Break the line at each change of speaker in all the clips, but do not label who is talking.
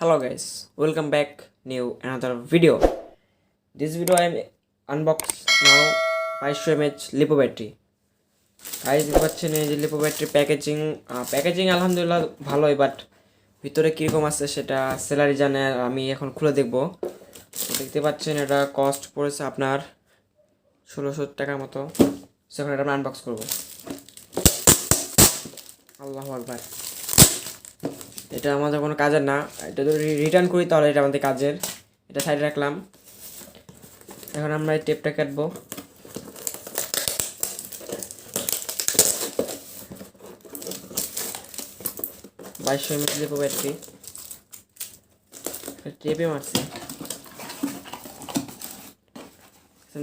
Hello guys, welcome back new another video. This video I am unbox now 500 mAh Lipo battery. Guys দেখতে পাচ্ছেন এই যে lipo battery packaging আলহামদুলিল্লাহ ভালোই, but ভিতরে কীরকম আছে সেটা সেলারি জানে, আর আমি এখন খুলে দেখব। দেখতে পাচ্ছেন এটা কস্ট পড়েছে আপনার 1600 টাকার মতো। সেখানে এটা আমরা আনবক্স করবো। আল্লাহু আকবার। এটা আমাদের কোনো কাজের না, এটা যদি রিটার্ন করি তাহলে এটা আমাদের কাজের। এটা সাইডে রাখলাম। এখন আমরা এই টেপটা কাটবো। বাইশশো এমএচ লিপো ব্যাটারি টেপে মারছে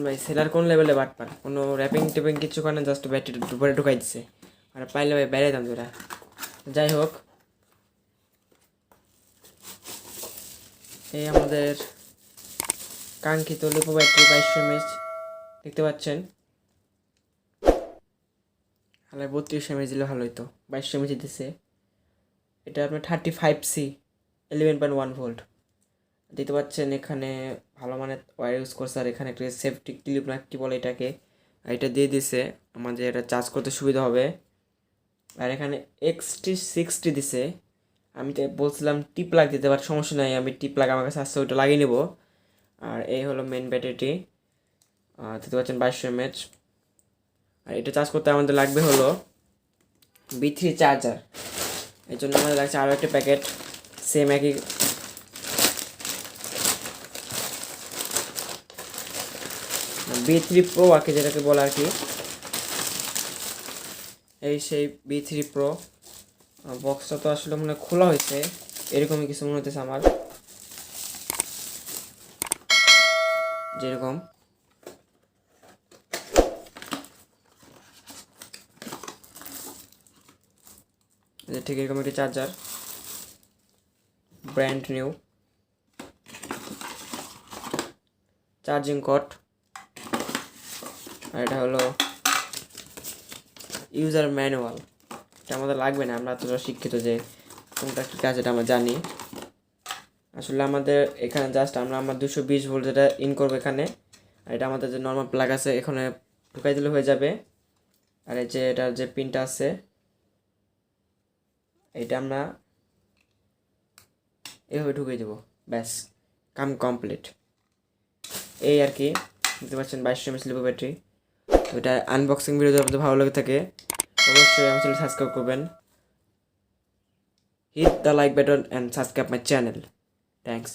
ভাই। সেলার কোন লেভেলে বাটপার, কোনো র্যাপিং টেপিং কিছু করে না, জাস্ট ব্যাটারি উপরে ঢুকাই দিচ্ছে। আর পাইলে ভাই বেড়ে দাম তোরা। যাই হোক, এই আমাদের কাঙ্ক্ষিত লিপো ব্যাটারি 2200 এমএচ দেখতে পাচ্ছেন। তাহলে 3200 এমএচ দিলে ভালো হতো, 2200 এমএচ দিতেছে। এটা আপনার 35C 11.1 ভোল্ট দেখতে পাচ্ছেন। এখানে ভালো মানের ওয়্যার ইউজ করছে, আর এখানে একটা সেফটি ক্লিপ না কি বলে এটাকে, এটা দিয়ে দিছে আমাদের এটা চার্জ করতে সুবিধা হবে। আর এখানে XT60 দিছে। আমি তো বলছিলাম টিপ লাগ দিতে, বাট সমস্যা নাই, আমি টিপ লাগ আমার কাছে আসছে ওইটা লাগিয়ে নেব। আর এই হলো মেন ব্যাটারিটি, দেখতে পাচ্ছেন 2200 এমএচ। আর এটা চার্জ করতে আমাদের লাগবে হলো B3 চার্জার। এই জন্য আমাদের লাগছে আরও একটা প্যাকেট সেম একই B3 প্রো আর কি, যেটাকে বলে আর কি। এই সেই B3 প্রো বক্সটা তো আসলে মনে খোলা হয়েছে, এরকমই কিছু মনে হতেছে আমার, যেরকম ঠিক এরকম একটি charger, brand new charging cord. আর এটা হলো ইউজার ম্যানুয়াল। এটা আমাদের লাগবে না, আমরা এতটা শিক্ষিত যে কোনটা কী কাজ এটা আমরা জানি। আসলে আমাদের এখানে জাস্ট আমরা আমার 220 ভোল্ট যেটা ইন করবো এখানে, আর এটা আমাদের যে নর্মাল প্লাগ আছে এখানে ঢুকাই দিলে হয়ে যাবে। আর এই যে এটার যে পিনটা আছে এটা আমরা এভাবে ঢুকিয়ে দেবো, ব্যাস কাম কমপ্লিট। এই আর কি, দেখতে পাচ্ছেন 2200 এমএচ লিপো ব্যাটারি। তো এটা আনবক্সিং ভিডিও যদি ভালো লাগে থাকে অবশ্যই আমার চ্যানেল সাবস্ক্রাইব করবেন। Hit the like button and subscribe my channel. Thanks.